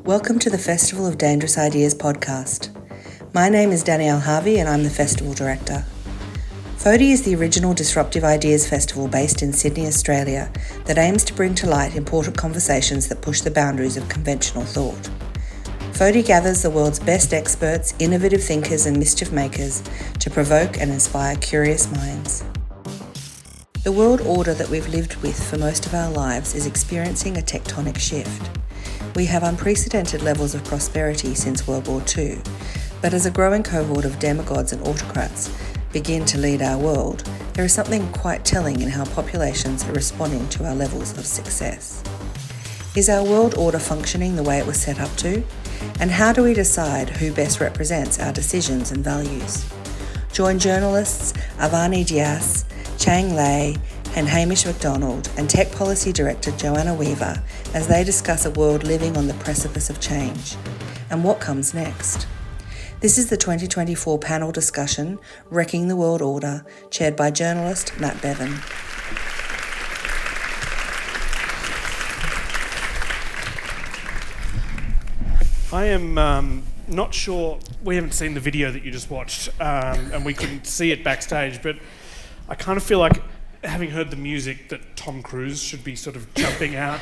Welcome to the Festival of Dangerous Ideas podcast. My name is Danielle Harvey and I'm the festival director. FODI is the original Disruptive Ideas Festival based in Sydney, Australia, that aims to bring to light important conversations that push the boundaries of conventional thought. FODI gathers the world's best experts, innovative thinkers and mischief makers to provoke and inspire curious minds. The world order that we've lived with for most of our lives is experiencing a tectonic shift. We have unprecedented levels of prosperity since World War II, but as a growing cohort of demagogues and autocrats begin to lead our world, there is something quite telling in how populations are responding to our levels of success. Is our world order functioning the way it was set up to? And how do we decide who best represents our decisions and values? Join journalists Avani Dias, Cheng Lei, and Hamish Macdonald and Tech Policy Director Johanna as they discuss a world living on the precipice of change and what comes next. This is the 2024 panel discussion, Wrecking the World Order, chaired by journalist Matt Bevan. I am not sure, we haven't seen the video that you just watched, and we couldn't see it backstage, but I kind of feel like, having heard the music, that Tom Cruise should be sort of jumping out,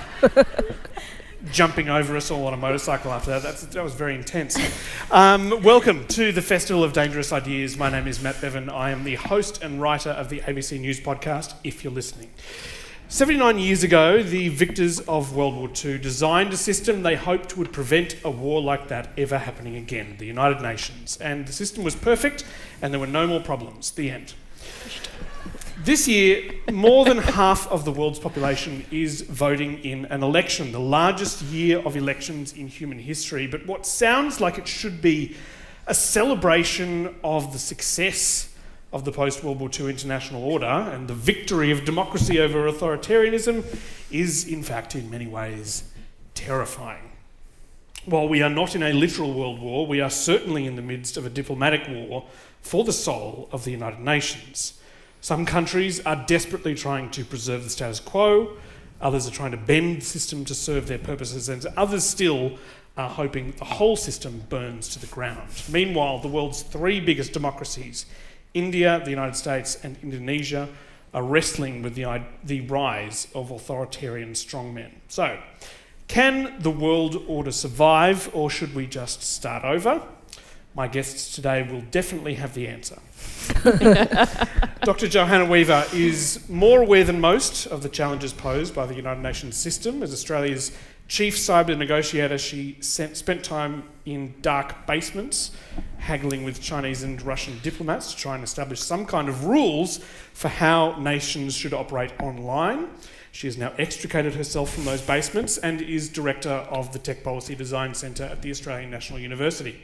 jumping over us all on a motorcycle after that. That was very intense. Welcome to the Festival of Dangerous Ideas. My name is Matt Bevan. I am the host and writer of the ABC News podcast, If You're Listening. 79 years ago, the victors of World War II designed a system they hoped would prevent a war like that ever happening again, the United Nations. And the system was perfect, and there were no more problems. The end. This year, more than half of the world's population is voting in an election, the largest year of elections in human history. But what sounds like it should be a celebration of the success of the post-World War II international order and the victory of democracy over authoritarianism is, in fact, in many ways, terrifying. While we are not in a literal world war, we are certainly in the midst of a diplomatic war for the soul of the United Nations. Some countries are desperately trying to preserve the status quo, others are trying to bend the system to serve their purposes, and others still are hoping the whole system burns to the ground. Meanwhile, the world's three biggest democracies, India, the United States and Indonesia, are wrestling with the rise of authoritarian strongmen. So, can the world order survive, or should we just start over? My guests today will definitely have the answer. Dr. Johanna is more aware than most of the challenges posed by the United Nations system. As Australia's chief cyber negotiator, she spent time in dark basements, haggling with Chinese and Russian diplomats to try and establish some kind of rules for how nations should operate online. She has now extricated herself from those basements and is director of the Tech Policy Design Centre at the Australian National University.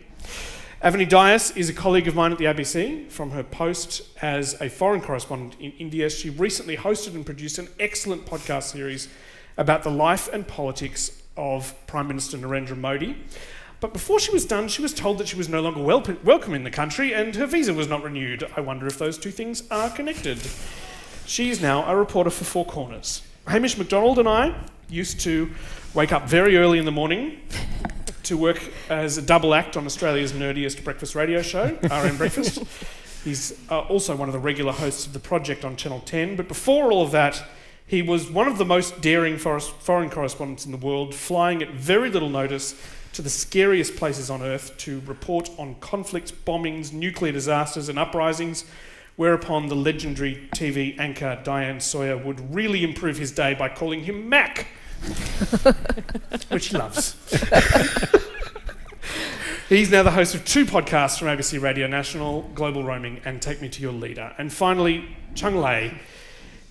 Avani Dias is a colleague of mine at the ABC. From her post as a foreign correspondent in India, she recently hosted and produced an excellent podcast series about the life and politics of Prime Minister Narendra Modi. But before she was done, she was told that she was no longer welcome in the country and her visa was not renewed. I wonder if those two things are connected. She is now a reporter for Four Corners. Hamish Macdonald and I used to wake up very early in the morning to work as a double act on Australia's nerdiest breakfast radio show, RM Breakfast. He's also one of the regular hosts of The Project on Channel 10. But before all of that, he was one of the most daring foreign correspondents in the world, flying at very little notice to the scariest places on Earth to report on conflicts, bombings, nuclear disasters and uprisings, whereupon the legendary TV anchor Diane Sawyer would really improve his day by calling him Mac, which he loves. He's now the host of two podcasts from ABC Radio National, Global Roaming and Take Me to Your Leader. And finally, Cheng Lei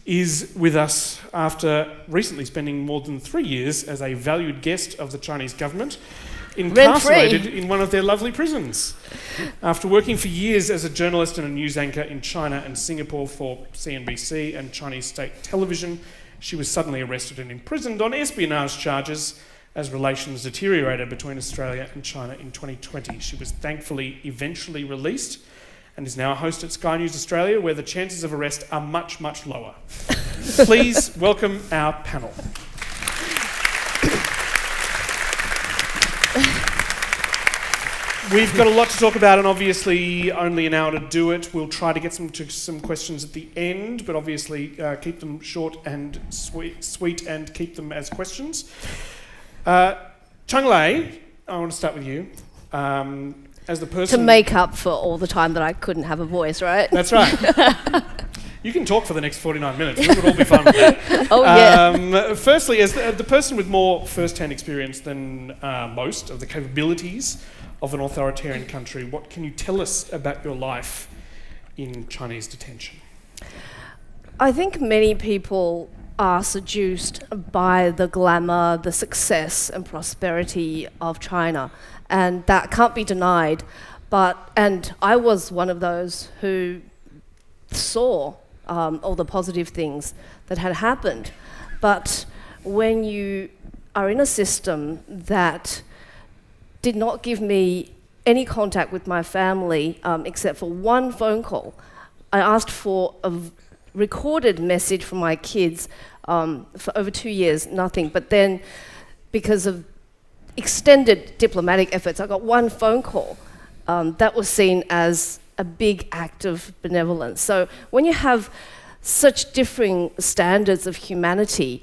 is with us after recently spending more than 3 years as a valued guest of the Chinese government, incarcerated in one of their lovely prisons. After working for years as a journalist and a news anchor in China and Singapore for CNBC and Chinese state television, she was suddenly arrested and imprisoned on espionage charges as relations deteriorated between Australia and China in 2020. She was thankfully eventually released and is now a host at Sky News Australia, where the chances of arrest are much, much lower. Please welcome our panel. We've got a lot to talk about, and obviously only an hour to do it. We'll try to get some questions at the end, but obviously keep them short and sweet, and keep them as questions. Cheng Lei, I want to start with you. As the person... To make up for all the time that I couldn't have a voice, right? That's right. You can talk for the next 49 minutes. We would all be fine with that. Oh, yeah. Firstly, as the person with more first-hand experience than most of the capabilities of an authoritarian country, what can you tell us about your life in Chinese detention? I think many people are seduced by the glamour, the success and prosperity of China, and that can't be denied. And I was one of those who saw all the positive things that had happened. But when you are in a system that did not give me any contact with my family except for one phone call, I asked for a recorded message from my kids for over 2 years, nothing. But then, because of extended diplomatic efforts, I got one phone call. That was seen as a big act of benevolence. So when you have such differing standards of humanity,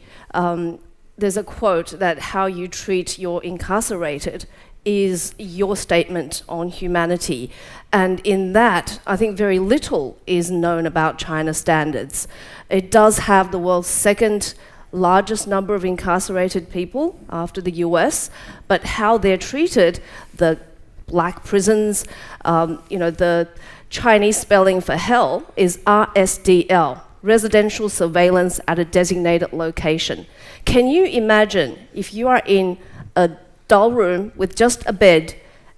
there's a quote that how you treat your incarcerated is your statement on humanity. And in that, I think very little is known about China's standards. It does have the world's second largest number of incarcerated people after the US, but how they're treated, the black prisons, the Chinese spelling for hell is RSDL, residential surveillance at a designated location. Can you imagine if you are in a dull room with just a bed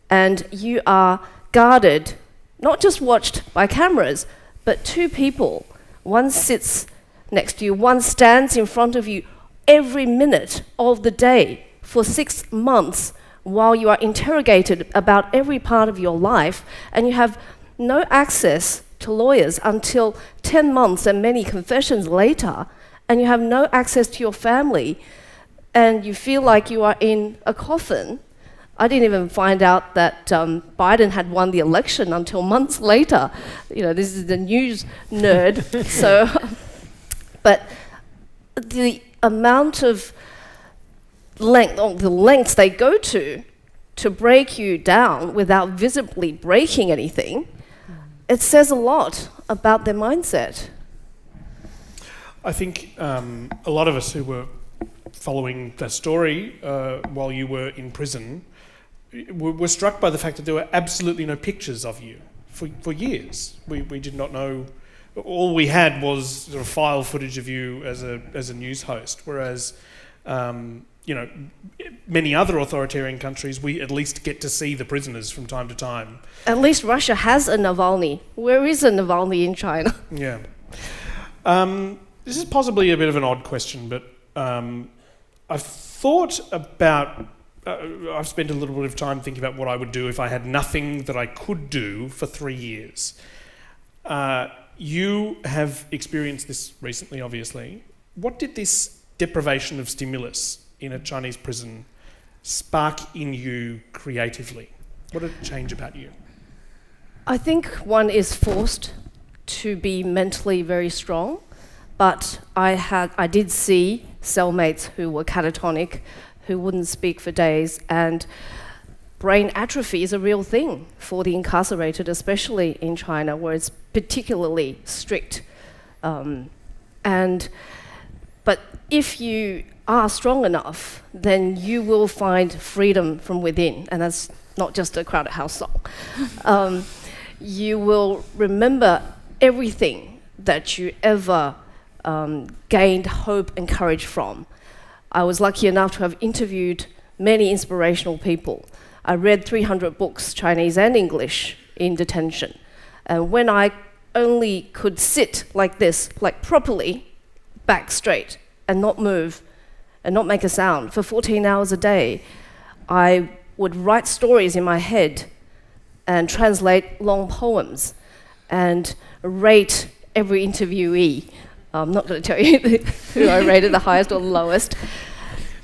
and you are guarded, not just watched by cameras, but two people, one sits next to you, one stands in front of you every minute of the day for 6 months while you are interrogated about every part of your life, and you have no access to lawyers until 10 months and many confessions later, and you have no access to your family, and you feel like you are in a coffin. I didn't even find out that Biden had won the election until months later. This is the news nerd. But the amount of the lengths they go to break you down without visibly breaking anything, it says a lot about their mindset. I think a lot of us who were following that story while you were in prison were struck by the fact that there were absolutely no pictures of you for years. We did not know. All we had was sort of file footage of you as a news host, whereas many other authoritarian countries, we at least get to see the prisoners from time to time. At least Russia has a Navalny. Where is a Navalny in China? Yeah. This is possibly a bit of an odd question, but I've thought about... I've spent a little bit of time thinking about what I would do if I had nothing that I could do for 3 years. You have experienced this recently, obviously. What did this deprivation of stimulus in a Chinese prison spark in you creatively? What did it change about you? I think one is forced to be mentally very strong, but I did see cellmates who were catatonic, who wouldn't speak for days, and brain atrophy is a real thing for the incarcerated, especially in China, where it's particularly strict. But if you are strong enough, then you will find freedom from within, and that's not just a Crowded House song. You will remember everything that you ever gained hope and courage from. I was lucky enough to have interviewed many inspirational people. I read 300 books, Chinese and English, in detention. And when I only could sit like this, like properly, back straight, and not move, and not make a sound for 14 hours a day, I would write stories in my head and translate long poems and rate every interviewee. I'm not going to tell you who I rated the highest or the lowest.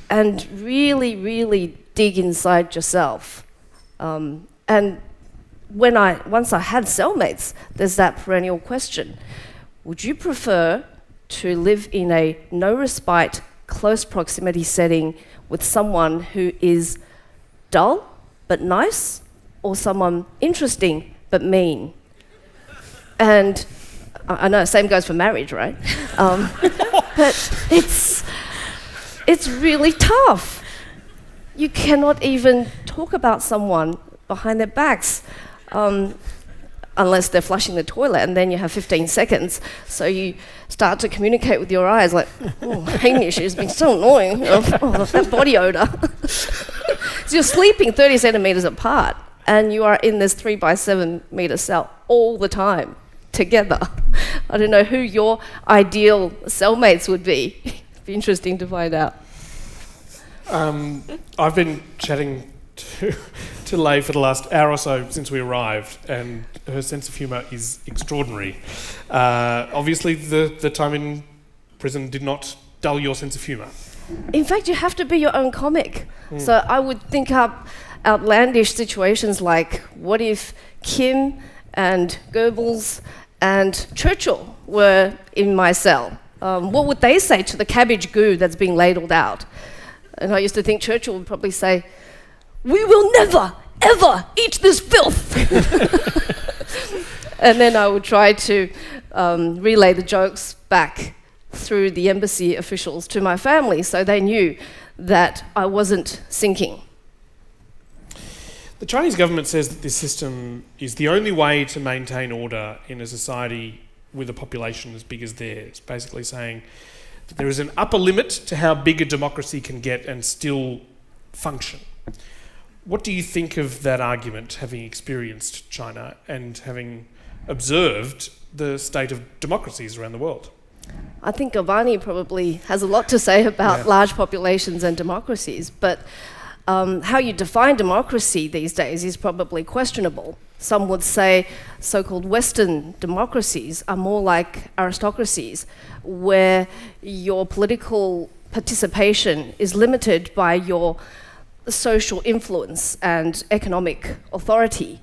And really, really dig inside yourself. And And once I had cellmates, there's that perennial question. Would you prefer to live in a no-respite, close proximity setting with someone who is dull but nice, or someone interesting but mean? And I know, same goes for marriage, right? But it's really tough. You cannot even talk about someone behind their backs unless they're flushing the toilet, and then you have 15 seconds. So you start to communicate with your eyes like, oh, Hamish has been so annoying. Oh, that body odor. So you're sleeping 30 centimeters apart, and you are in this 3 by 7 meter cell all the time together. I don't know who your ideal cellmates would be. It'd be interesting to find out. I've been chatting to Lei for the last hour or so since we arrived, and her sense of humour is extraordinary. Obviously, the time in prison did not dull your sense of humour. In fact, you have to be your own comic. So I would think up outlandish situations like, what if Kim and Goebbels and Churchill were in my cell? What would they say to the cabbage goo that's being ladled out? And I used to think Churchill would probably say, "We will never, ever eat this filth." And then I would try to relay the jokes back through the embassy officials to my family, so they knew that I wasn't sinking. The Chinese government says that this system is the only way to maintain order in a society with a population as big as theirs, basically saying that there is an upper limit to how big a democracy can get and still function. What do you think of that argument, having experienced China and having observed the state of democracies around the world? I think Avani probably has a lot to say about large populations and democracies, but how you define democracy these days is probably questionable. Some would say so-called Western democracies are more like aristocracies, where your political participation is limited by your social influence and economic authority.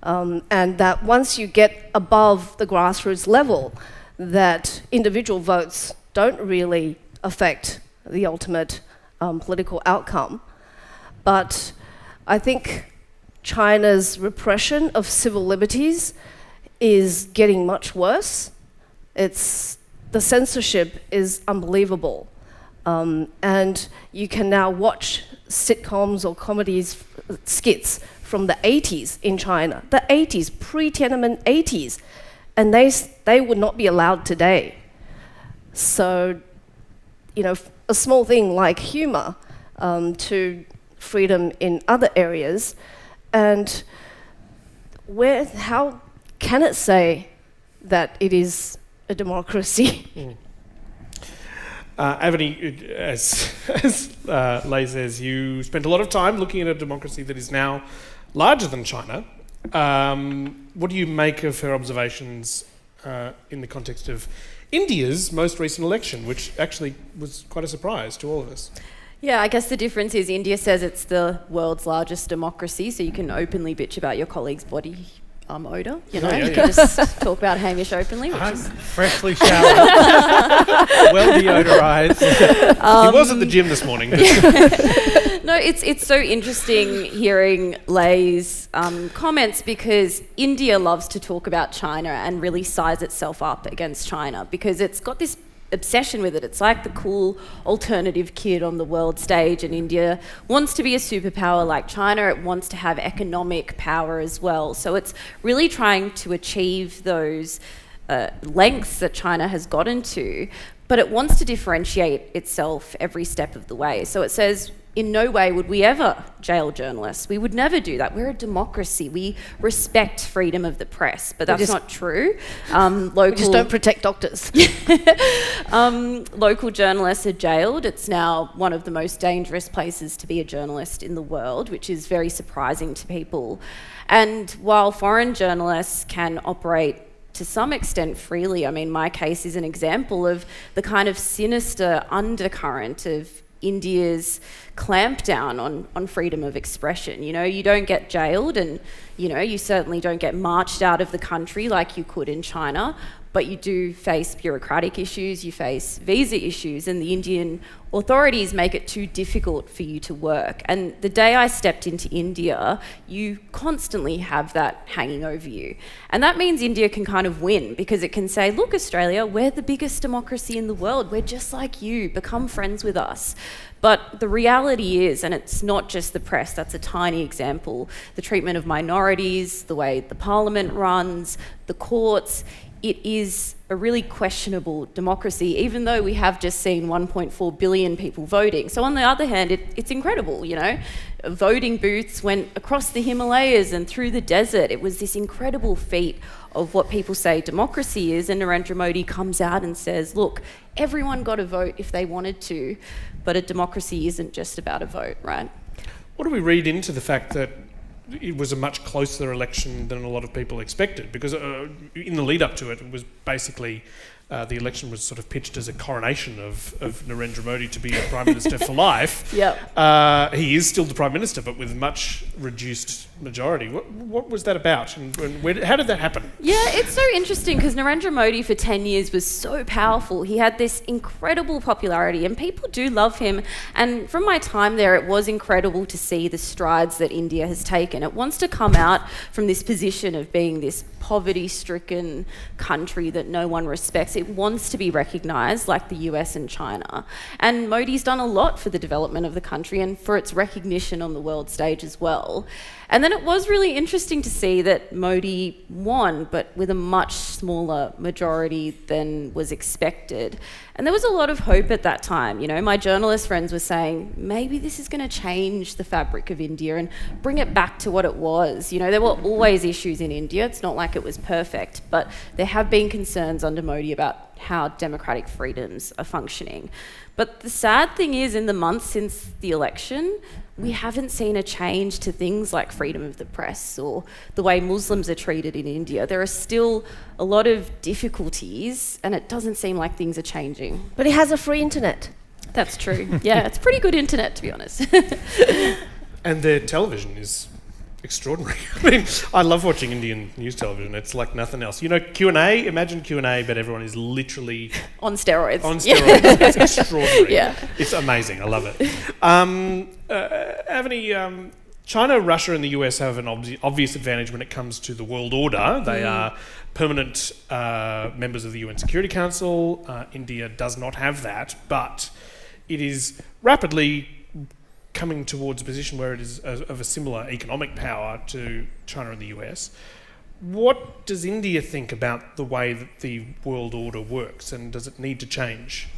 And that once you get above the grassroots level, that individual votes don't really affect the ultimate political outcome. But I think China's repression of civil liberties is getting much worse. The censorship is unbelievable. And you can now watch sitcoms or comedies, skits from the 80s in China, the 80s, pre-Tiananmen 80s, and they would not be allowed today. So, a small thing like humor to freedom in other areas, and how can it say that it is a democracy? Avani, as Lei says, you spent a lot of time looking at a democracy that is now larger than China. What do you make of her observations in the context of India's most recent election, which actually was quite a surprise to all of us? Yeah, I guess the difference is India says it's the world's largest democracy, so you can openly bitch about your colleague's body odour, you can just talk about Hamish openly. I'm freshly showered, well deodorised. He was at the gym this morning. No, it's so interesting hearing Lei's comments, because India loves to talk about China and really size itself up against China, because it's got this obsession with it. It's like the cool alternative kid on the world stage, and India wants to be a superpower like China. It wants to have economic power as well. So it's really trying to achieve those lengths that China has gotten to, but it wants to differentiate itself every step of the way. So it says, in no way would we ever jail journalists. We would never do that. We're a democracy. We respect freedom of the press, but that's not true. We just don't protect doctors. Local journalists are jailed. It's now one of the most dangerous places to be a journalist in the world, which is very surprising to people. And while foreign journalists can operate to some extent freely, I mean, my case is an example of the kind of sinister undercurrent of India's clampdown on freedom of expression. You know, you don't get jailed, and, you know, you certainly don't get marched out of the country like you could in China, but you do face bureaucratic issues, you face visa issues, and the Indian authorities make it too difficult for you to work. And the day I stepped into India, you constantly have that hanging over you. And that means India can kind of win, because it can say, look, Australia, we're the biggest democracy in the world. We're just like you. Become friends with us. But the reality is, and it's not just the press, that's a tiny example, the treatment of minorities, the way the parliament runs, the courts, it is a really questionable democracy, even though we have just seen 1.4 billion people voting. So on the other hand, it's incredible, you know. Voting booths went across the Himalayas and through the desert. It was this incredible feat of what people say democracy is, and Narendra Modi comes out and says, look, everyone got to vote if they wanted to, but a democracy isn't just about a vote, right? What do we read into the fact that it was a much closer election than a lot of people expected? Because in the lead up to it, it was basically the election was sort of pitched as a coronation of Narendra Modi to be a Prime Minister for life. Yep. He is still the Prime Minister, but with much reduced majority. What was that about, and how did that happen? Yeah, it's so interesting, because Narendra Modi for 10 years was so powerful. He had this incredible popularity, and people do love him. And from my time there, it was incredible to see the strides that India has taken. It wants to come out from this position of being this poverty-stricken country that no one respects. It wants to be recognised like the US and China. And Modi's done a lot for the development of the country and for its recognition on the world stage as well. And then it was really interesting to see that Modi won, but with a much smaller majority than was expected. And there was a lot of hope at that time. You know, my journalist friends were saying, maybe this is going to change the fabric of India and bring it back to what it was. You know, there were always issues in India. It's not like it was perfect, but there have been concerns under Modi about how democratic freedoms are functioning. But the sad thing is, in the months since the election, we haven't seen a change to things like freedom of the press or the way Muslims are treated in India. There are still a lot of difficulties, and it doesn't seem like things are changing. But it has a free internet. That's true. Yeah, it's pretty good internet, to be honest. And their television is extraordinary. I mean, I love watching Indian news television. It's like nothing else. You know, Q&A, imagine Q&A, but everyone is literally... on steroids. On steroids. It's extraordinary. Yeah. It's amazing. I love it. Avani, China, Russia and the US have an obvious advantage when it comes to the world order. They are permanent members of the UN Security Council. India does not have that, but it is rapidly coming towards a position where it is of a similar economic power to China and the US. What does India think about the way that the world order works, and does it need to change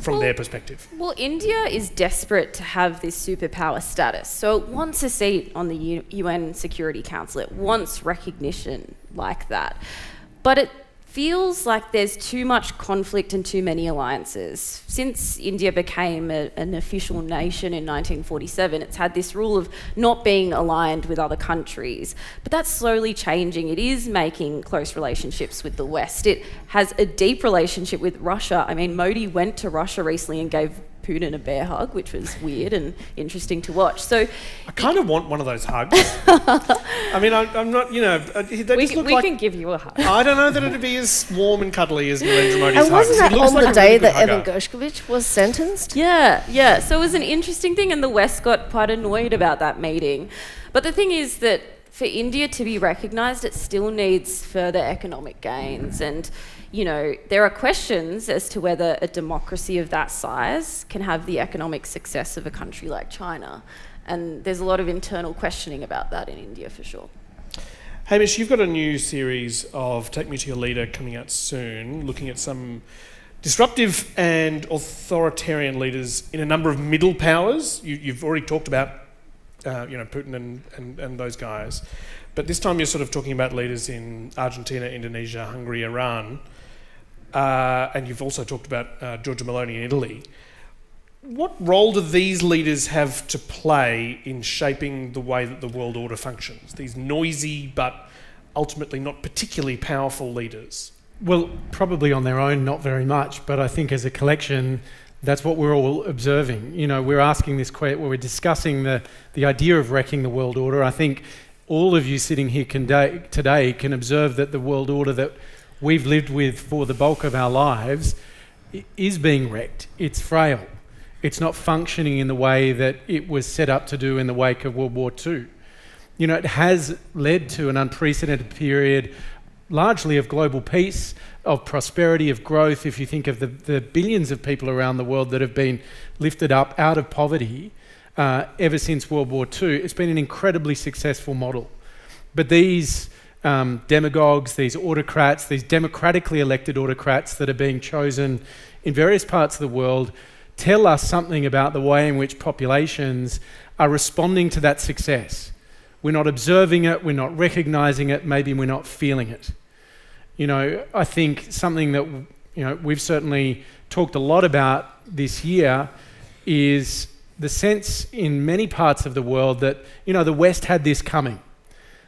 from their perspective? Well, India is desperate to have this superpower status. So it wants a seat on the UN Security Council. It wants recognition like that. But it feels like there's too much conflict and too many alliances. Since India became an official nation in 1947, it's had this rule of not being aligned with other countries. But that's slowly changing. It is making close relationships with the West. It has a deep relationship with Russia. I mean, Modi went to Russia recently and gave Putin a bear hug, which was weird and interesting to watch. So I kind of want one of those hugs. I mean, I'm not, you know, we can give you a hug. I don't know that it'd be as warm and cuddly as Narendra Modi's hugs. And wasn't that on like the day really that hugger. Evan Gershkovich was sentenced? Yeah. So it was an interesting thing, and the West got quite annoyed about that meeting. But the thing is that for India to be recognised, it still needs further economic gains. And, you know, there are questions as to whether a democracy of that size can have the economic success of a country like China. And there's a lot of internal questioning about that in India, for sure. Hamish, you've got a new series of Take Me to Your Leader coming out soon, looking at some disruptive and authoritarian leaders in a number of middle powers. You've already talked about Putin and those guys. But this time you're sort of talking about leaders in Argentina, Indonesia, Hungary, Iran. And you've also talked about Giorgia Meloni in Italy. What role do these leaders have to play in shaping the way that the world order functions? These noisy but ultimately not particularly powerful leaders. Well, probably on their own, not very much, but I think as a collection, That's what we're all observing. We're asking this question, we're discussing the idea of wrecking the world order. I think all of you sitting here today can observe that the world order that we've lived with for the bulk of our lives is being wrecked. It's frail. It's not functioning in the way that it was set up to do in the wake of World War II. It has led to an unprecedented period, largely of global peace, of prosperity, of growth. If you think of the billions of people around the world that have been lifted up out of poverty ever since World War II, it's been an incredibly successful model. But these demagogues, these autocrats, these democratically elected autocrats that are being chosen in various parts of the world tell us something about the way in which populations are responding to that success. We're not observing it, we're not recognizing it, maybe we're not feeling it. I think something that we've certainly talked a lot about this year is the sense in many parts of the world that the West had this coming.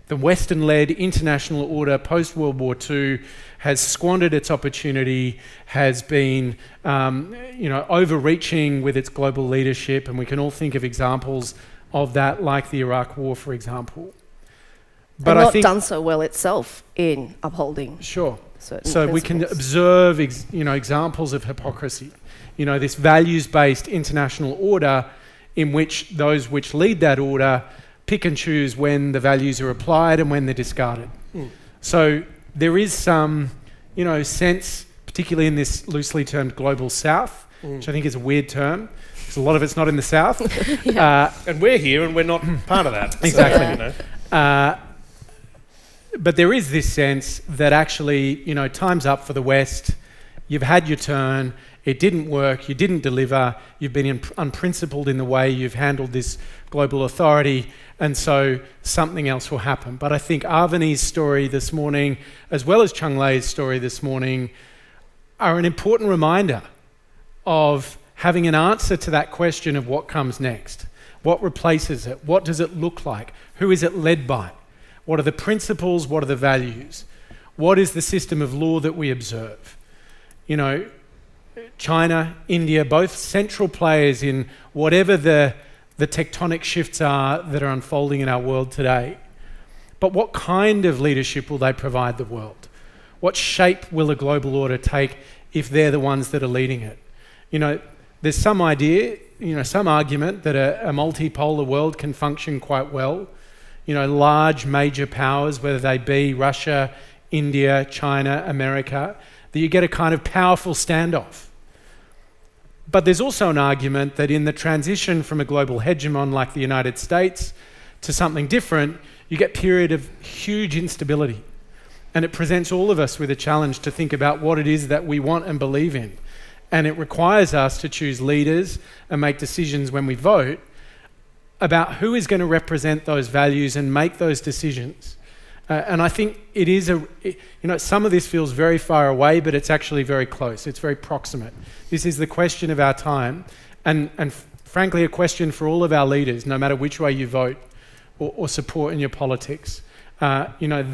The Western-led international order post-World War II has squandered its opportunity, has been overreaching with its global leadership, and we can all think of examples of that, like the Iraq War, for example. But I think done so well itself in upholding. Sure. Certain so principles. We can observe, examples of hypocrisy. This values-based international order in which those which lead that order pick and choose when the values are applied and when they're discarded. So there is some, sense, particularly in this loosely termed global south, which I think is a weird term, because a lot of it's not in the south. And we're here and we're not part of that. Exactly. But there is this sense that actually, time's up for the West. You've had your turn. It didn't work. You didn't deliver. You've been unprincipled in the way you've handled this global authority. And so something else will happen. But I think Avani's story this morning, as well as Cheng Lei's story this morning, are an important reminder of having an answer to that question of what comes next. What replaces it? What does it look like? Who is it led by? What are the principles? What are the values? What is the system of law that we observe? China, India, both central players in whatever the tectonic shifts are that are unfolding in our world today. But what kind of leadership will they provide the world? What shape will a global order take if they're the ones that are leading it? There's some idea, some argument that a multipolar world can function quite well. Large major powers, whether they be Russia, India, China, America, that you get a kind of powerful standoff. But there's also an argument that in the transition from a global hegemon like the United States to something different, you get a period of huge instability. And it presents all of us with a challenge to think about what it is that we want and believe in. And it requires us to choose leaders and make decisions when we vote about who is going to represent those values and make those decisions. And I think it is some of this feels very far away, but it's actually very close. It's very proximate. This is the question of our time, and frankly, a question for all of our leaders, no matter which way you vote or support in your politics.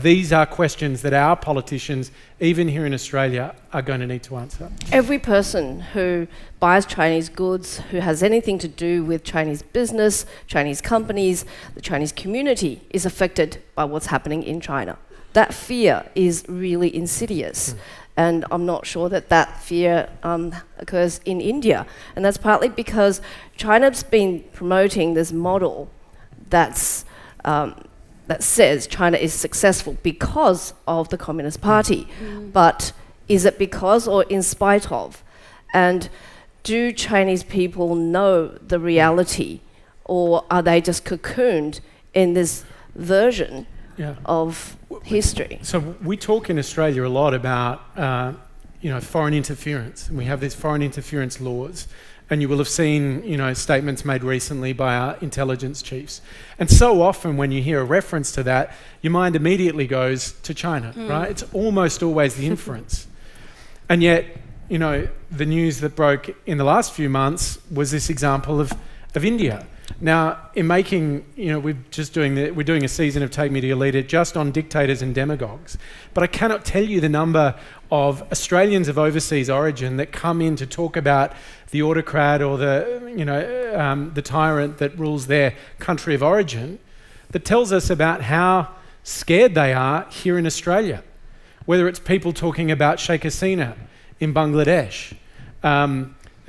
These are questions that our politicians, even here in Australia, are going to need to answer. Every person who buys Chinese goods, who has anything to do with Chinese business, Chinese companies, the Chinese community is affected by what's happening in China. That fear is really insidious. And I'm not sure that fear occurs in India. And that's partly because China's been promoting this model that says China is successful because of the Communist Party. But is it because or in spite of? And do Chinese people know the reality, or are they just cocooned in this version of history? So we talk in Australia a lot about foreign interference, and we have these foreign interference laws. And you will have seen, statements made recently by our intelligence chiefs. And so often when you hear a reference to that, your mind immediately goes to China, right? It's almost always the inference. And yet, the news that broke in the last few months was this example of India. Now, in making, we're doing a season of Take Me to Your Leader just on dictators and demagogues, but I cannot tell you the number of Australians of overseas origin that come in to talk about the autocrat or the tyrant that rules their country of origin, that tells us about how scared they are here in Australia. Whether it's people talking about Sheikh Hasina in Bangladesh,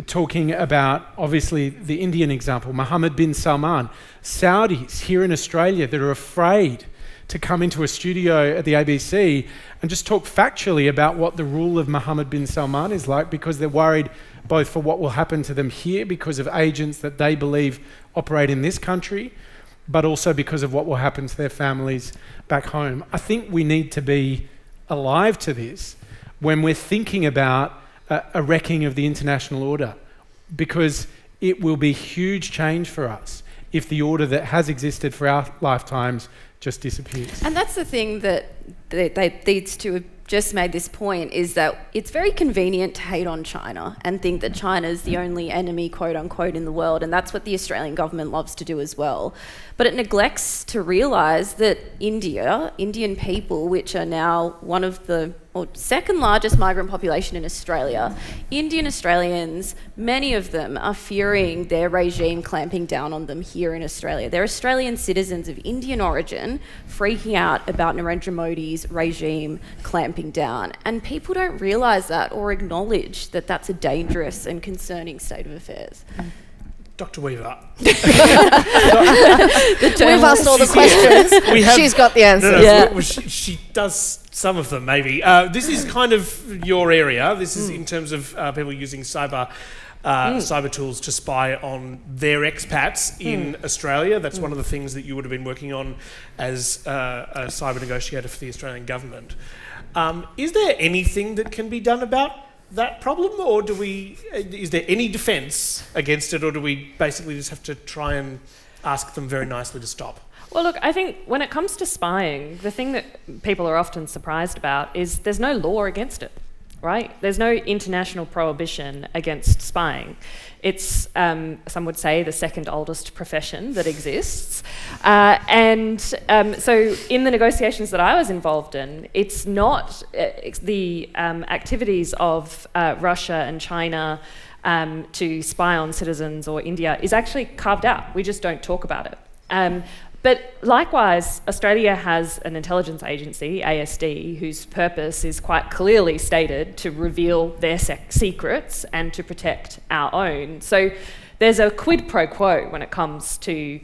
talking about, obviously, the Indian example, Mohammed bin Salman, Saudis here in Australia that are afraid to come into a studio at the ABC and just talk factually about what the rule of Mohammed bin Salman is like, because they're worried both for what will happen to them here because of agents that they believe operate in this country, but also because of what will happen to their families back home. I think we need to be alive to this when we're thinking about a wrecking of the international order, because it will be huge change for us if the order that has existed for our lifetimes just disappears. And that's the thing that these two have just made this point, is that it's very convenient to hate on China and think that China is the only enemy, quote unquote, in the world, and that's what the Australian government loves to do as well. But it neglects to realise that Indian people, which are now one of the second largest migrant population in Australia, Indian Australians, many of them are fearing their regime clamping down on them here in Australia. They're Australian citizens of Indian origin freaking out about Narendra Modi's regime clamping down. And people don't realise that or acknowledge that that's a dangerous and concerning state of affairs. Dr. Weaver. We've asked all the questions. She's got the answers. She does some of them, maybe. This is kind of your area. This is in terms of people using cyber tools to spy on their expats in Australia. That's one of the things that you would have been working on as a cyber negotiator for the Australian government. Is there anything that can be done about that problem, or is there any defence against it, or do we basically just have to try and ask them very nicely to stop? Well, look, I think when it comes to spying, the thing that people are often surprised about is there's no law against it, right? There's no international prohibition against spying. It's, some would say, the second oldest profession that exists. So in the negotiations that I was involved in, it's not the activities of Russia and China to spy on citizens or India is actually carved out. We just don't talk about it. But likewise, Australia has an intelligence agency, ASD, whose purpose is quite clearly stated to reveal their secrets and to protect our own. So there's a quid pro quo when it comes to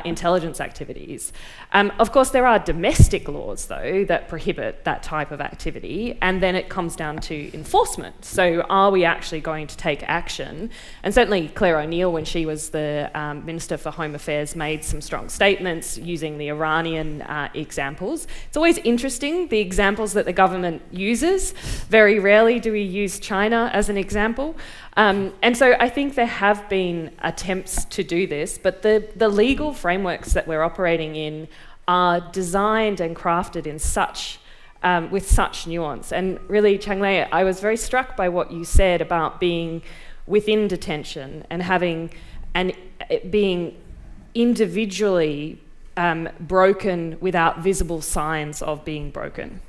intelligence activities. Of course, there are domestic laws, though, that prohibit that type of activity, and then it comes down to enforcement. So are we actually going to take action? And certainly Claire O'Neill, when she was the Minister for Home Affairs, made some strong statements using the Iranian examples. It's always interesting, the examples that the government uses. Very rarely do we use China as an example. And so I think there have been attempts to do this, but the legal frameworks that we're operating in are designed and crafted in with such nuance. And really, Cheng Lei, I was very struck by what you said about being within detention and being individually broken without visible signs of being broken.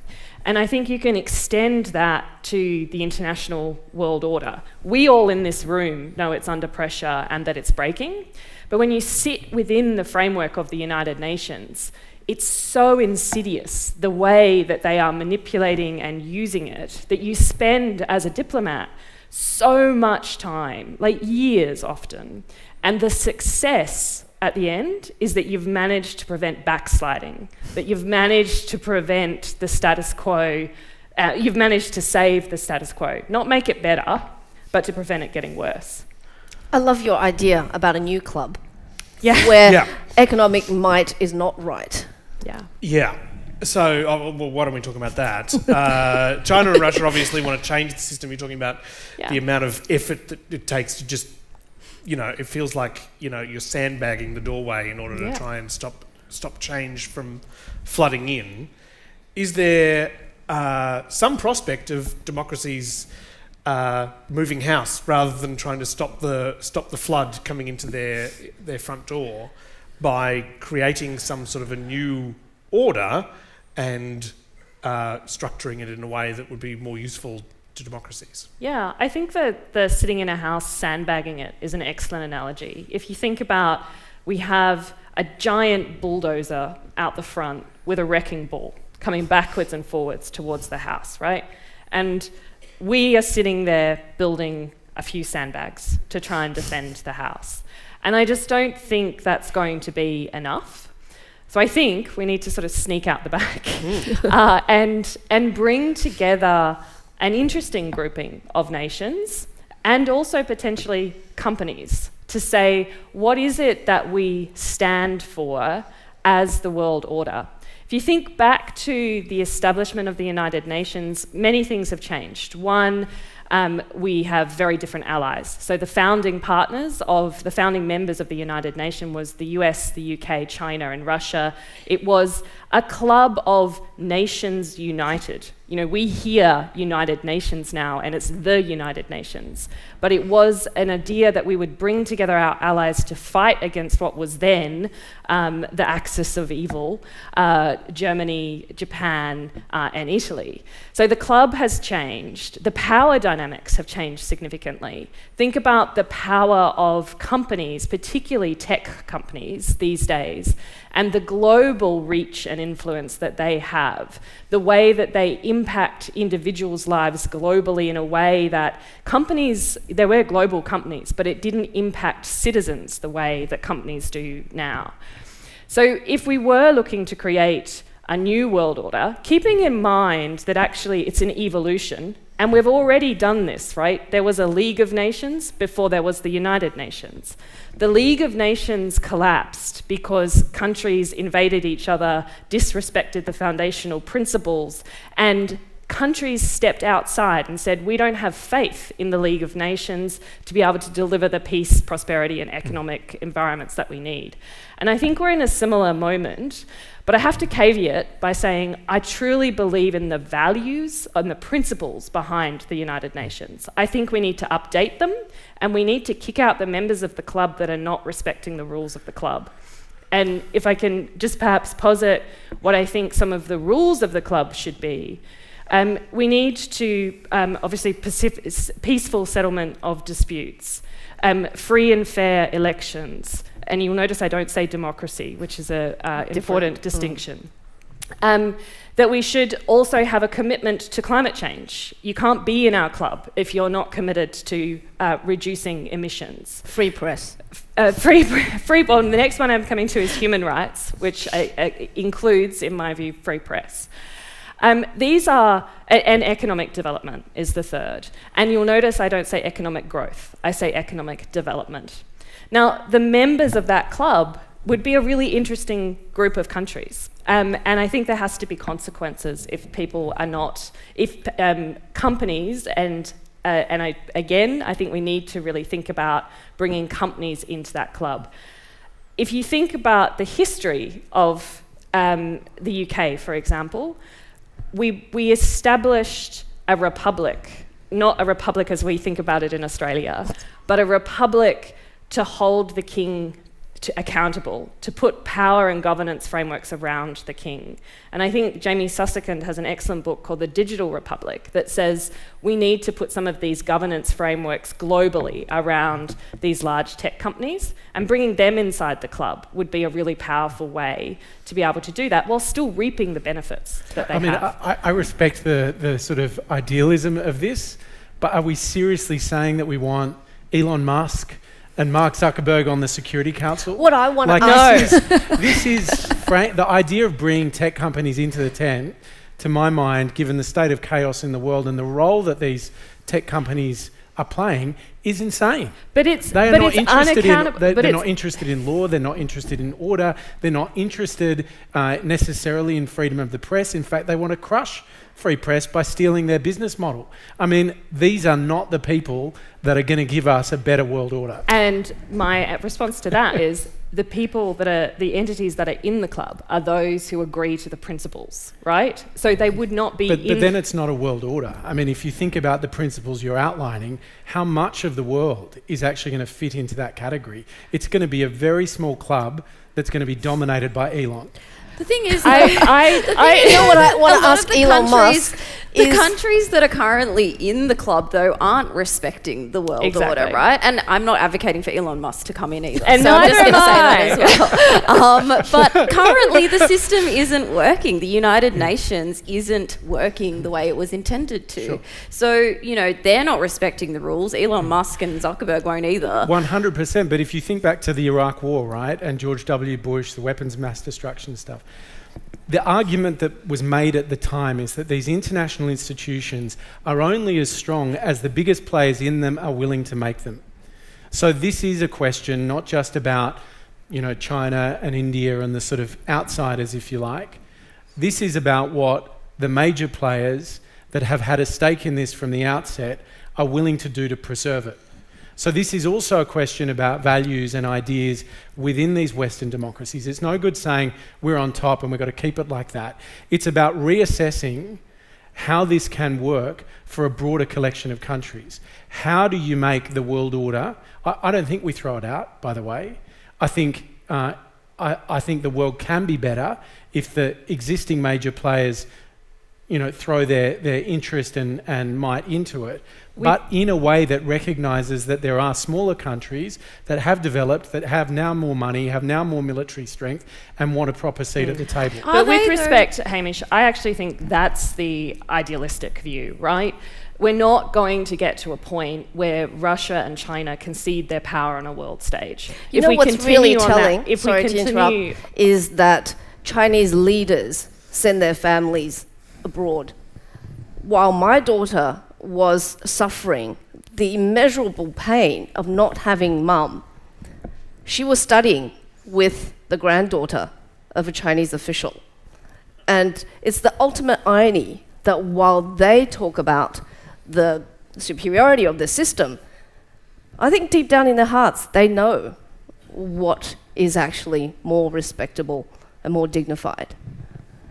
And I think you can extend that to the international world order. We all in this room know it's under pressure and that it's breaking, but when you sit within the framework of the United Nations, it's so insidious, the way that they are manipulating and using it, that you spend as a diplomat so much time, like years often, and the success at the end is that you've managed to prevent backsliding, that you've managed to prevent the status quo, you've managed to save the status quo, not make it better, but to prevent it getting worse. I love your idea about a new club where economic might is not right. Yeah. So, why don't we talk about that? China and Russia obviously want to change the system. You're talking about the amount of effort that it takes to just, it feels like, you're sandbagging the doorway in order to try and stop change from flooding in. Is there some prospect of democracies moving house rather than trying to stop the flood coming into their front door by creating some sort of a new order and structuring it in a way that would be more useful to democracies. Yeah, I think that the sitting in a house sandbagging it is an excellent analogy. If you think about, we have a giant bulldozer out the front with a wrecking ball coming backwards and forwards towards the house, right? And we are sitting there building a few sandbags to try and defend the house. And I just don't think that's going to be enough. So I think we need to sort of sneak out the back and bring together an interesting grouping of nations and also potentially companies to say, what is it that we stand for as the world order? If you think back to the establishment of the United Nations, many things have changed. One, we have very different allies. So the founding partners of the founding members of the United Nations was the US, the UK, China, and Russia. It was a club of nations united. You know, we hear United Nations now, and it's the United Nations. But it was an idea that we would bring together our allies to fight against what was then the axis of evil, Germany, Japan, and Italy. So the club has changed. The power dynamics have changed significantly. Think about the power of companies, particularly tech companies these days, and the global reach and influence that they have, the way that they impact individuals' lives globally in a way that companies, they were global companies, but it didn't impact citizens the way that companies do now. So if we were looking to create a new world order, keeping in mind that actually it's an evolution, and we've already done this, right? There was a League of Nations before there was the United Nations. The League of Nations collapsed because countries invaded each other, disrespected the foundational principles, and countries stepped outside and said, we don't have faith in the League of Nations to be able to deliver the peace, prosperity, and economic environments that we need. And I think we're in a similar moment, but I have to caveat by saying I truly believe in the values and the principles behind the United Nations. I think we need to update them, and we need to kick out the members of the club that are not respecting the rules of the club. And if I can just perhaps posit what I think some of the rules of the club should be, we need to, obviously, peaceful settlement of disputes, free and fair elections, and you'll notice I don't say democracy, which is an important distinction. That we should also have a commitment to climate change. You can't be in our club if you're not committed to reducing emissions. Free press. Well, the next one I'm coming to is human rights, which includes, in my view, free press. These are, and economic development is the third. And you'll notice I don't say economic growth, I say economic development. Now, the members of that club would be a really interesting group of countries. And I think there has to be consequences if people are not, if companies and I think we need to really think about bringing companies into that club. If you think about the history of the UK, for example, we established a republic, not a republic as we think about it in Australia, but a republic to hold the king accountable, to put power and governance frameworks around the king. And I think Jamie Susskind has an excellent book called The Digital Republic that says we need to put some of these governance frameworks globally around these large tech companies, and bringing them inside the club would be a really powerful way to be able to do that while still reaping the benefits that they have. I respect the sort of idealism of this, but are we seriously saying that we want Elon Musk and Mark Zuckerberg on the Security Council? What I want to know. This is the idea of bringing tech companies into the tent, to my mind, given the state of chaos in the world and the role that these tech companies are playing, is insane. But it's they're not interested in law, they're not interested in order, they're not interested necessarily in freedom of the press. In fact, they want to crush free press by stealing their business model. I mean, these are not the people that are going to give us a better world order. And my response to that is, the people that are, the entities that are in the club are those who agree to the principles, right? So they would not be But then it's not a world order. I mean, if you think about the principles you're outlining, how much of the world is actually going to fit into that category? It's going to be a very small club that's going to be dominated by Elon. The thing is, You know what I want to ask Elon Musk the is... countries that are currently in the club, though, aren't respecting the world Exactly. order, right? And I'm not advocating for Elon Musk to come in either. And so I'm just neither going to am say that as well. But currently, the system isn't working. The United Nations isn't working the way it was intended to. Sure. So, you know, they're not respecting the rules. Elon Musk and Zuckerberg won't either. 100%. But if you think back to the Iraq War, right, and George W. Bush, the weapons mass destruction stuff, the argument that was made at the time is that these international institutions are only as strong as the biggest players in them are willing to make them. So this is a question not just about, you know, China and India and the sort of outsiders, if you like. This is about what the major players that have had a stake in this from the outset are willing to do to preserve it. So this is also a question about values and ideas within these Western democracies. It's no good saying we're on top and we've got to keep it like that. It's about reassessing how this can work for a broader collection of countries. How do you make the world order? I don't think we throw it out, by the way. I think the world can be better if the existing major players, you know, throw their interest and might into it, but in a way that recognises that there are smaller countries that have developed, that have now more money, have now more military strength, and want a proper seat at the table. But with respect, Hamish, I actually think that's the idealistic view, right? We're not going to get to a point where Russia and China concede their power on a world stage. You know what's really telling, sorry to interrupt, is that Chinese leaders send their families abroad. While my daughter was suffering the immeasurable pain of not having mum, she was studying with the granddaughter of a Chinese official. And it's the ultimate irony that while they talk about the superiority of the system, I think deep down in their hearts, they know what is actually more respectable and more dignified.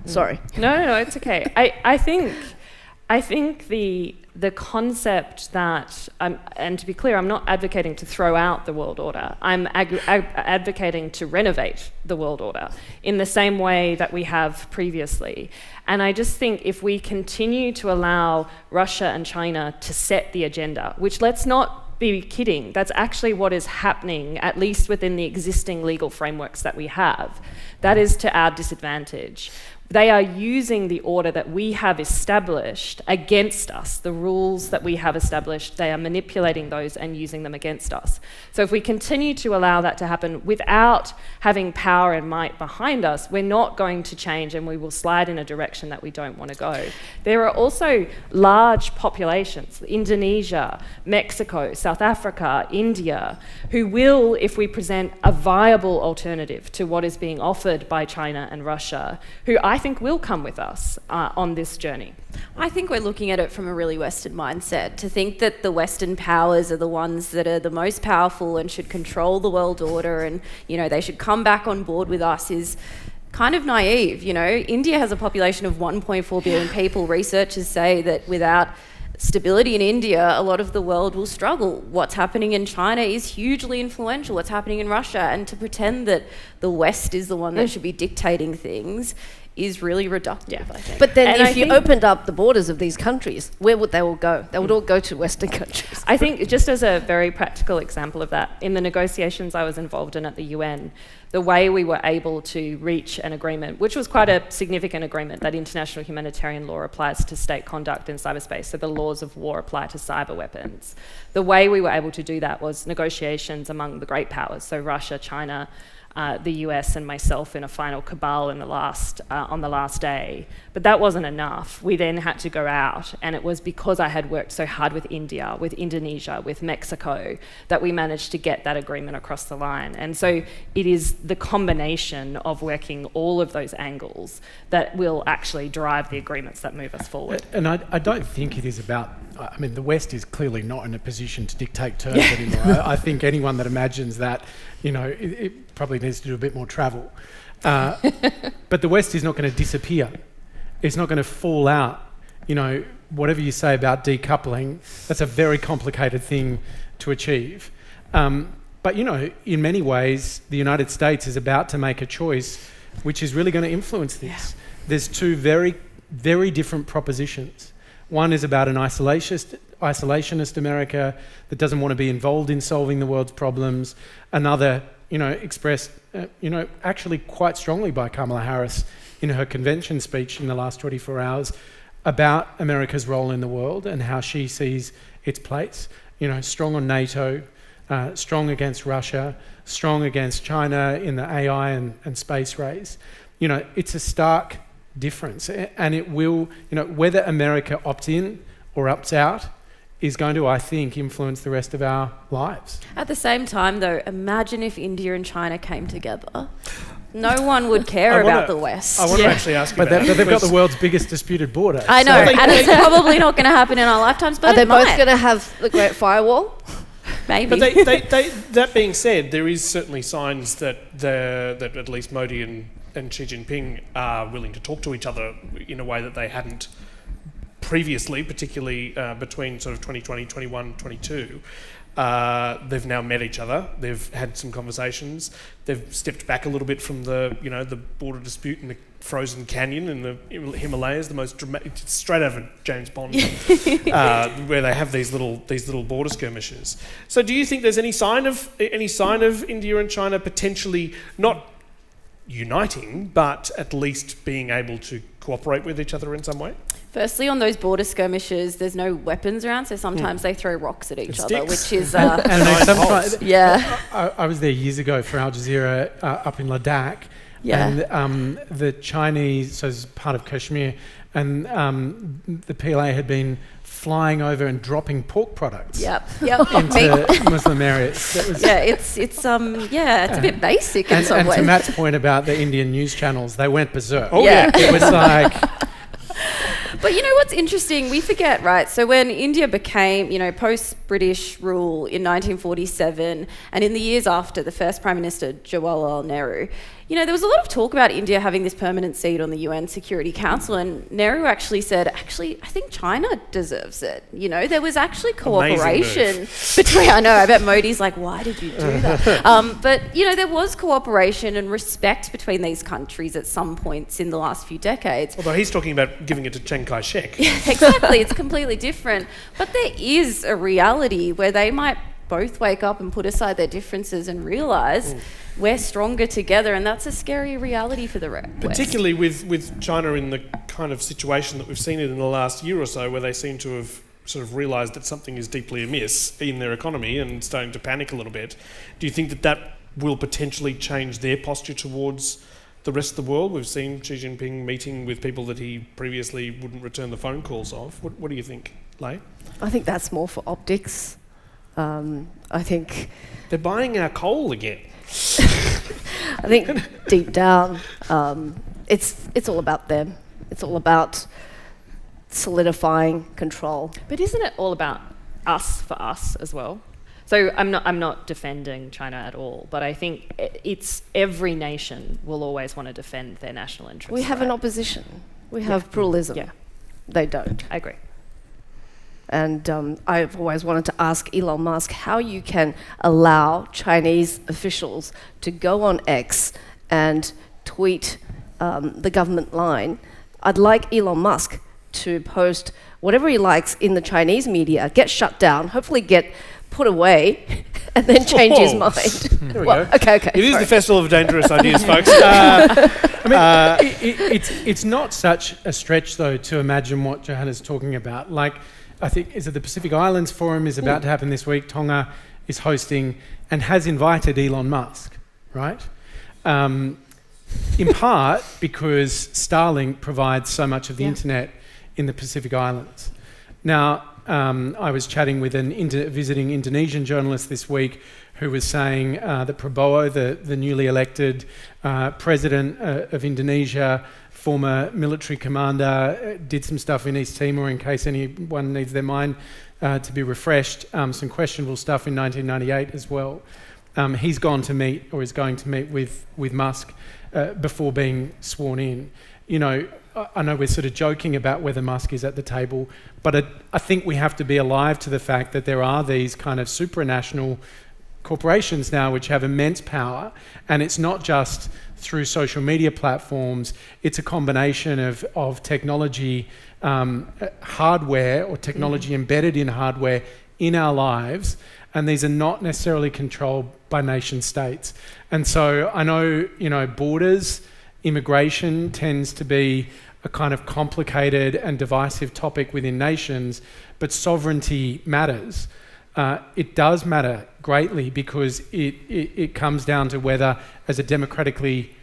Sorry. No, it's okay. I think the concept that, and to be clear, I'm not advocating to throw out the world order. I'm advocating to renovate the world order in the same way that we have previously. And I just think if we continue to allow Russia and China to set the agenda, which, let's not be kidding, that's actually what is happening, at least within the existing legal frameworks that we have. That is to our disadvantage. They are using the order that we have established against us, the rules that we have established. They are manipulating those and using them against us. So if we continue to allow that to happen without having power and might behind us, we're not going to change, and we will slide in a direction that we don't want to go. There are also large populations, Indonesia, Mexico, South Africa, India, who will, if we present a viable alternative to what is being offered by China and Russia, who I think will come with us on this journey. I think we're looking at it from a really Western mindset. To think that the Western powers are the ones that are the most powerful and should control the world order, and, you know, they should come back on board with us is kind of naive. You know, India has a population of 1.4 billion people. Researchers say that without stability in India, a lot of the world will struggle. What's happening in China is hugely influential. What's happening in Russia, and to pretend that the West is the one that should be dictating things is really reductive, I think. But then if you opened up the borders of these countries, where would they all go? They would all go to Western countries. I think, just as a very practical example of that, in the negotiations I was involved in at the UN, the way we were able to reach an agreement, which was quite a significant agreement, that international humanitarian law applies to state conduct in cyberspace, so the laws of war apply to cyber weapons. The way we were able to do that was negotiations among the great powers, so Russia, China, the US and myself in a final cabal on the last day. But that wasn't enough. We then had to go out, and it was because I had worked so hard with India, with Indonesia, with Mexico, that we managed to get that agreement across the line. And so it is the combination of working all of those angles that will actually drive the agreements that move us forward. And I don't think it is about I mean, the West is clearly not in a position to dictate terms anymore. I think anyone that imagines that, it probably needs to do a bit more travel. But the West is not going to disappear. It's not going to fall out. Whatever you say about decoupling, that's a very complicated thing to achieve. But, in many ways, the United States is about to make a choice which is really going to influence this. Yeah. There's two very, very different propositions. One is about an isolationist America that doesn't want to be involved in solving the world's problems. Another, expressed, actually quite strongly by Kamala Harris in her convention speech in the last 24 hours about America's role in the world and how she sees its place. Strong on NATO, strong against Russia, strong against China in the AI and space race. It's a stark difference, and it will, whether America opts in or opts out is going to, I think, influence the rest of our lives. At the same time, though, imagine if India and China came together. No one would care about the West. I want to actually ask you about But they've got the world's biggest disputed border. I know, and it's probably not going to happen in our lifetimes, but are they both going to have the Great Firewall? Maybe. But that being said, there is certainly signs that at least Modi and Xi Jinping are willing to talk to each other in a way that they hadn't previously, particularly between sort of 2020, 21, 22. They've now met each other. They've had some conversations. They've stepped back a little bit from the border dispute in the frozen canyon in the Himalayas, the most dramatic, straight out of James Bond, where they have these little border skirmishes. So, do you think there's any sign of India and China potentially not uniting, but at least being able to cooperate with each other in some way? Firstly, on those border skirmishes, there's no weapons around, so sometimes they throw rocks at each other, which is... yeah. I was there years ago for Al Jazeera up in Ladakh, and the Chinese, so it's part of Kashmir, and the PLA had been flying over and dropping pork products into Muslim areas. It's a bit basic in some ways. And to Matt's point about the Indian news channels, they went berserk. Oh yeah. It was like... But what's interesting, we forget, right? So when India became, post-British rule in 1947, and in the years after, the first Prime Minister, Jawaharlal Nehru, there was a lot of talk about India having this permanent seat on the UN Security Council, and Nehru actually said, I think China deserves it. There was actually cooperation between... I know, I bet Modi's like, why did you do that? But, there was cooperation and respect between these countries at some points in the last few decades. Although he's talking about giving it to Chiang Kai-shek. Yeah, exactly. It's completely different. But there is a reality where they might both wake up and put aside their differences and realise we're stronger together, and that's a scary reality for the West. Particularly with China in the kind of situation that we've seen it in the last year or so, where they seem to have sort of realised that something is deeply amiss in their economy and starting to panic a little bit. Do you think that will potentially change their posture towards the rest of the world? We've seen Xi Jinping meeting with people that he previously wouldn't return the phone calls of. What do you think, Lei? I think that's more for optics. I think... They're buying our coal again. I think deep down, it's all about them. It's all about solidifying control. But isn't it all about us for us as well? So I'm not defending China at all, but I think it's every nation will always want to defend their national interests. We have an opposition. We have pluralism. Yeah. They don't. I agree. And I've always wanted to ask Elon Musk how you can allow Chinese officials to go on X and tweet the government line. I'd like Elon Musk to post whatever he likes in the Chinese media, get shut down, hopefully get put away, and then change his mind. There we go. Okay. It is the Festival of Dangerous Ideas, folks. It's not such a stretch, though, to imagine what Johanna's talking about. Like, I think, is it the Pacific Islands Forum is about to happen this week. Tonga is hosting and has invited Elon Musk, right? In part because Starlink provides so much of the internet in the Pacific Islands. Now, I was chatting with an visiting Indonesian journalist this week who was saying that Prabowo, the newly elected president of Indonesia, former military commander, did some stuff in East Timor, in case anyone needs their mind to be refreshed, some questionable stuff in 1998 as well. He's gone to meet, or is going to meet with Musk before being sworn in. You know, I know we're sort of joking about whether Musk is at the table, but I think we have to be alive to the fact that there are these kind of supranational corporations now which have immense power, and it's not just through social media platforms, it's a combination of technology, hardware or technology embedded in hardware in our lives, and these are not necessarily controlled by nation states. And so I know, you know, borders, immigration tends to be a kind of complicated and divisive topic within nations, but sovereignty matters. It does matter greatly because it comes down to whether, as a democratically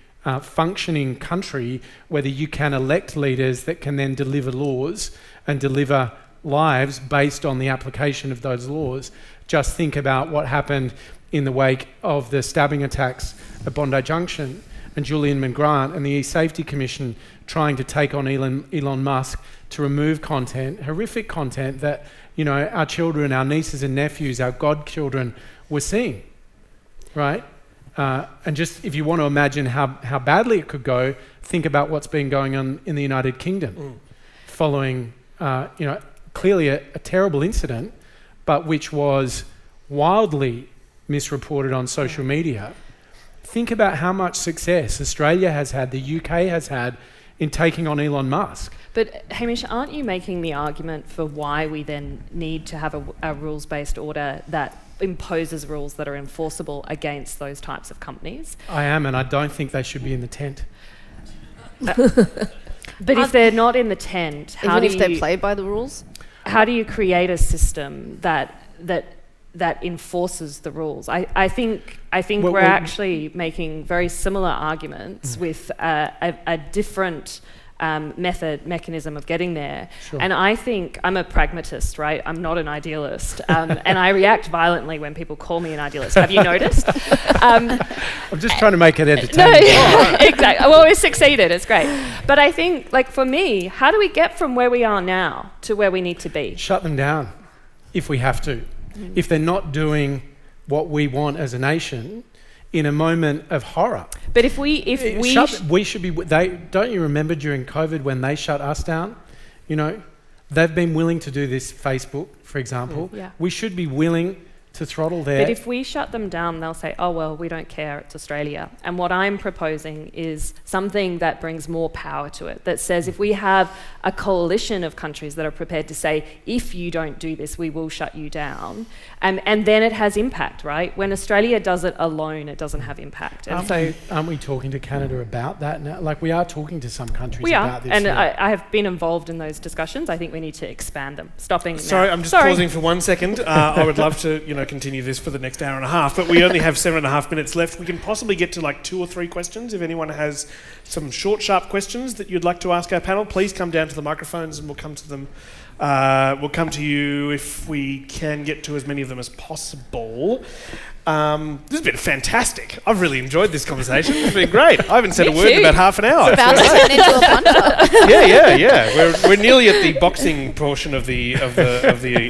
functioning country, whether you can elect leaders that can then deliver laws and deliver lives based on the application of those laws. Just think about what happened in the wake of the stabbing attacks at Bondi Junction, and Julian McGrath and the E-Safety Commission trying to take on Elon Musk to remove content, horrific content that, you know, our children, our nieces and nephews, our godchildren were seeing, right? And just if you want to imagine how badly it could go, think about what's been going on in the United Kingdom following, you know, clearly a terrible incident, but which was wildly misreported on social media. Think about how much success Australia has had, the UK has had in taking on Elon Musk. But Hamish, aren't you making the argument for why we then need to have a rules-based order that imposes rules that are enforceable against those types of companies? I am, and I don't think they should be in the tent. But if they're not in the tent, even if they play by the rules? How do you create a system that enforces the rules? I think we're actually making very similar arguments with a different mechanism of getting there. Sure. And I think I'm a pragmatist, right? I'm not an idealist. And I react violently when people call me an idealist. Have you noticed? I'm just trying to make it entertaining. No, yeah, exactly. Well, we've succeeded. It's great. But I think, like, for me, how do we get from where we are now to where we need to be? Shut them down if we have to. If they're not doing what we want as a nation in a moment of horror. But if we should be. Don't you remember during COVID when they shut us down? You know, they've been willing to do this. Facebook, for example. Yeah. We should be willing to throttle their. But if we shut them down, they'll say, "Oh well, we don't care. It's Australia." And what I'm proposing is something that brings more power to it. That says, if we have a coalition of countries that are prepared to say, "If you don't do this, we will shut you down," and then it has impact, right? When Australia does it alone, it doesn't have impact. And aren't we talking to Canada about that now? Like, we are talking to some countries we about are, this. and I have been involved in those discussions. I think we need to expand them. Sorry, I'm just pausing for 1 second. I would love to, continue this for the next hour and a half, but we only have 7.5 minutes left. We can possibly get to like 2 or 3 questions. If anyone has some short, sharp questions that you'd like to ask our panel, please come down to the microphones and we'll come to them. We'll come to you if we can get to as many of them as possible. This has been fantastic. I've really enjoyed this conversation. It's been great. I haven't said a word in about half an hour. It's about to turn into a punch-up. Yeah. We're nearly at the boxing portion of the.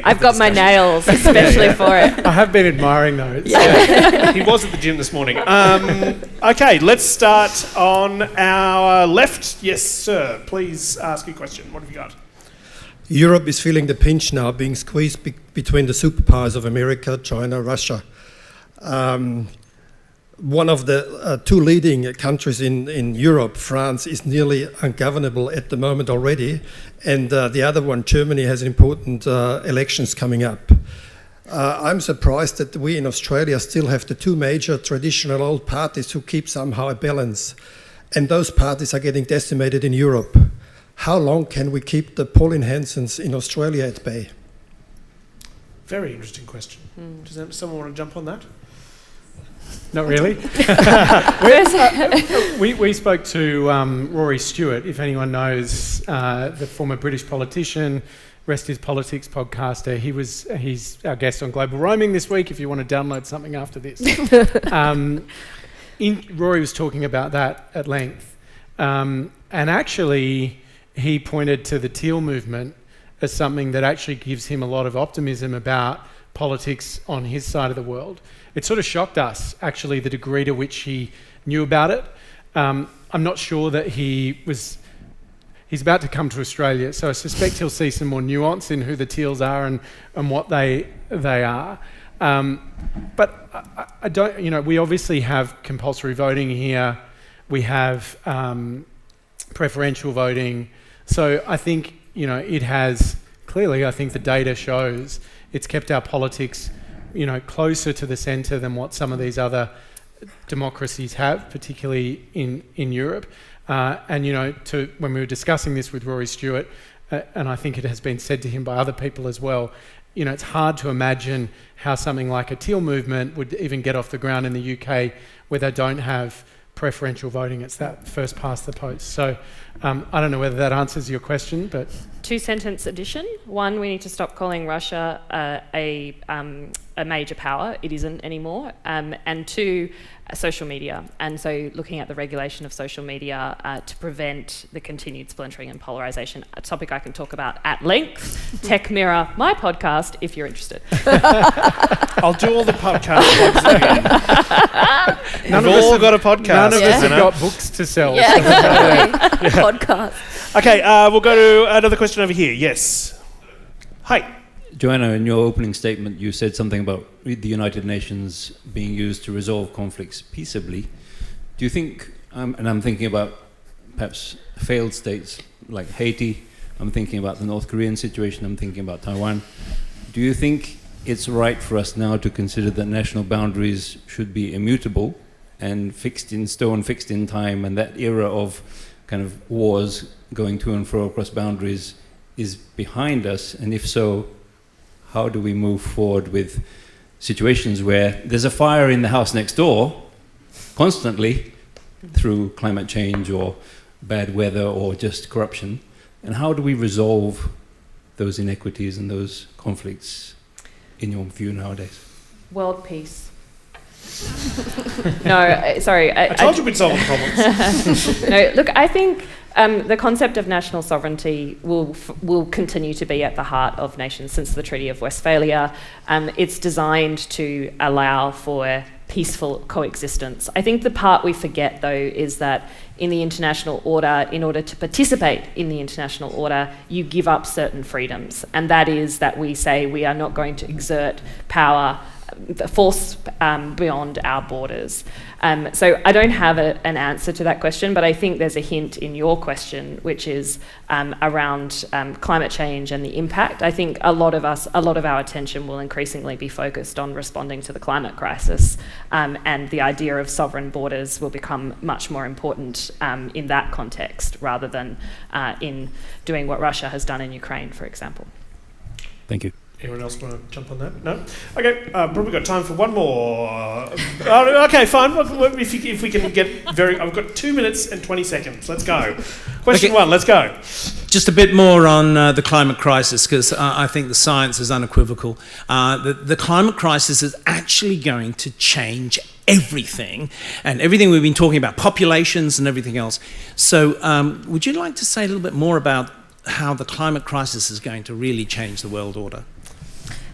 I've got my nails, especially for it. I have been admiring those. Yeah. He was at the gym this morning. Okay, let's start on our left. Yes, sir. Please ask your question. What have you got? Europe is feeling the pinch now, being squeezed between the superpowers of America, China, Russia. One of the 2 leading countries in Europe, France, is nearly ungovernable at the moment already, and the other one, Germany, has important elections coming up. I'm surprised that we in Australia still have the 2 major traditional old parties who keep somehow a balance, and those parties are getting decimated in Europe. How long can we keep the Pauline Hansons in Australia at bay? Very interesting question. Does someone want to jump on that? Not really. We spoke to Rory Stewart, if anyone knows, the former British politician Rest is Politics podcaster. He's our guest on Global Roaming this week, if you want to download something after this. Rory was talking about that at length. And actually, he pointed to the teal movement as something that actually gives him a lot of optimism about politics on his side of the world. It sort of shocked us, actually, the degree to which he knew about it. I'm not sure that he's about to come to Australia, so I suspect he'll see some more nuance in who the teals are and what they are. But I don't, we obviously have compulsory voting here. We have preferential voting. So I think, it has, clearly, I think the data shows it's kept our politics, closer to the centre than what some of these other democracies have, particularly in Europe. When we were discussing this with Rory Stewart, and I think it has been said to him by other people as well, it's hard to imagine how something like a teal movement would even get off the ground in the UK where they don't have preferential voting. It's that first past the post. So I don't know whether that answers your question, but... Two-sentence addition. One, we need to stop calling Russia a major power. It isn't anymore. And two, social media. And so looking at the regulation of social media to prevent the continued splintering and polarisation, a topic I can talk about at length. Tech Mirror, my podcast, if you're interested. I'll do all the podcast plugs again. We've all got a podcast. None of us have got books to sell. Yeah, exactly. Podcast. Okay, we'll go to another question over here. Yes. Hi. Johanna, in your opening statement, you said something about the United Nations being used to resolve conflicts peaceably. Do you think, and I'm thinking about perhaps failed states like Haiti, I'm thinking about the North Korean situation, I'm thinking about Taiwan. Do you think it's right for us now to consider that national boundaries should be immutable and fixed in stone, fixed in time, and that era of kind of wars going to and fro across boundaries is behind us? And if so, how do we move forward with situations where there's a fire in the house next door constantly through climate change or bad weather or just corruption? And how do we resolve those inequities and those conflicts in your view nowadays? World peace. No, sorry. I told you we'd solve the problems. No, look, I think the concept of national sovereignty will continue to be at the heart of nations since the Treaty of Westphalia. It's designed to allow for peaceful coexistence. I think the part we forget, though, is that in the international order, in order to participate in the international order, you give up certain freedoms. And that is that we say we are not going to exert power, force beyond our borders. So I don't have an answer to that question, but I think there's a hint in your question, which is around climate change and the impact. I think a lot of our attention will increasingly be focused on responding to the climate crisis, and the idea of sovereign borders will become much more important in that context, rather than in doing what Russia has done in Ukraine, for example. Thank you. Anyone else want to jump on that? No? Okay, probably got time for one more. Okay, fine. If we can get I've got 2 minutes and 20 seconds. Let's go. Question one, let's go. Just a bit more on the climate crisis, because I think the science is unequivocal. The climate crisis is actually going to change everything, and everything we've been talking about, populations and everything else. So would you like to say a little bit more about how the climate crisis is going to really change the world order?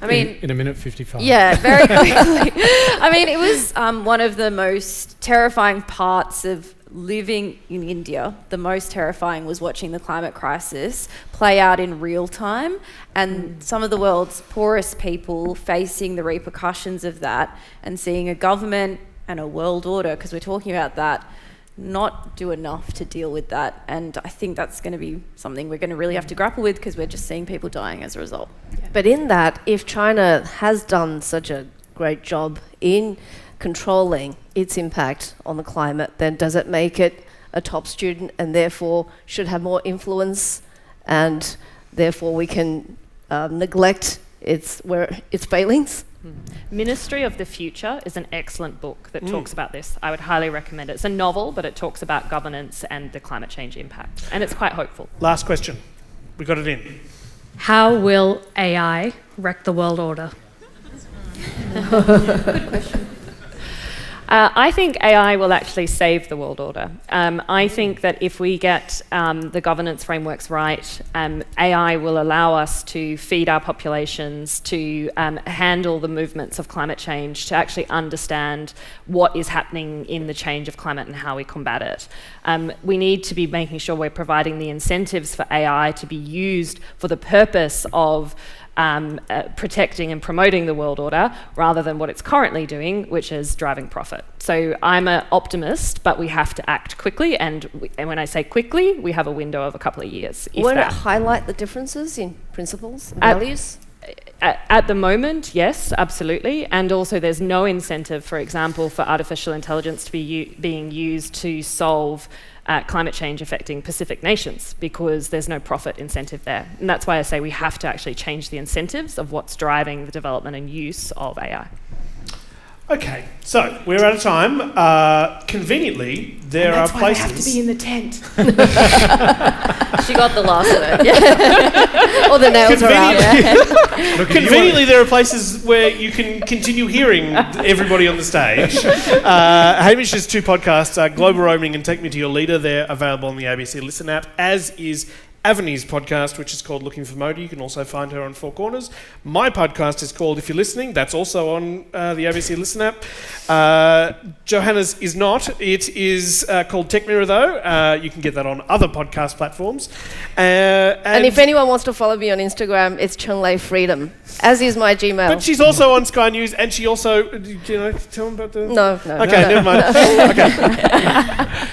I mean, in a minute 55. Yeah, very quickly. I mean, it was one of the most terrifying parts of living in India. The most terrifying was watching the climate crisis play out in real time, and some of the world's poorest people facing the repercussions of that, and seeing a government and a world order, because we're talking about that, not do enough to deal with that. And I think that's going to be something we're going to really have to grapple with, because we're just seeing people dying as a result. Yeah. But in that, if China has done such a great job in controlling its impact on the climate, then does it make it a top student and therefore should have more influence, and therefore we can neglect its failings? Ministry of the Future is an excellent book that talks about this. I would highly recommend it. It's a novel, but it talks about governance and the climate change impact, and it's quite hopeful. Last question. We got it in. How will AI wreck the world order? Good question. I think AI will actually save the world order. I think that if we get the governance frameworks right, AI will allow us to feed our populations, to handle the movements of climate change, to actually understand what is happening in the change of climate and how we combat it. We need to be making sure we're providing the incentives for AI to be used for the purpose of protecting and promoting the world order rather than what it's currently doing, which is driving profit. So I'm an optimist, but we have to act quickly, and when I say quickly, we have a window of a couple of years. Won't it highlight the differences in principles and values? At the moment, yes, absolutely. And also there's no incentive, for example, for artificial intelligence to be being used to solve climate change affecting Pacific nations, because there's no profit incentive there. And that's why I say we have to actually change the incentives of what's driving the development and use of AI. Okay, so we're out of time. Conveniently, there are places. That's why they have to be in the tent. She got the last of it. All the nails are out. Conveniently, there are places where you can continue hearing everybody on the stage. Hamish's 2 podcasts are Global Roaming and Take Me to Your Leader. They're available on the ABC Listen app, as is Avani's podcast, which is called Looking for Modi. You can also find her on Four Corners. My podcast is called If You're Listening. That's also on the ABC Listen app. Johanna's is not. It is called Tech Mirror, though. You can get that on other podcast platforms. And if anyone wants to follow me on Instagram, it's Cheng Lei Freedom, as is my Gmail. But she's also on Sky News, and she also... Do you know, tell them about the... No. Okay, never mind. Okay.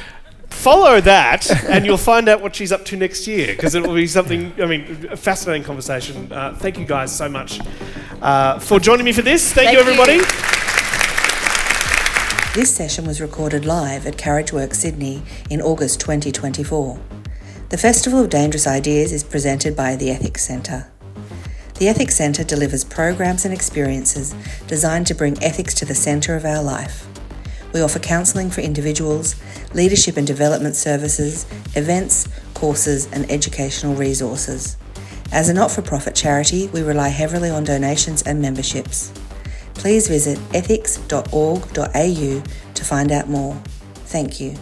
Follow that, and you'll find out what she's up to next year, because it will be something, a fascinating conversation. Thank you guys so much for joining me for this. Thank you, everybody. This session was recorded live at Carriageworks Sydney in August 2024. The Festival of Dangerous Ideas is presented by the Ethics Centre. The Ethics Centre delivers programs and experiences designed to bring ethics to the centre of our life. We offer counselling for individuals, leadership and development services, events, courses and educational resources. As a not-for-profit charity, we rely heavily on donations and memberships. Please visit ethics.org.au to find out more. Thank you.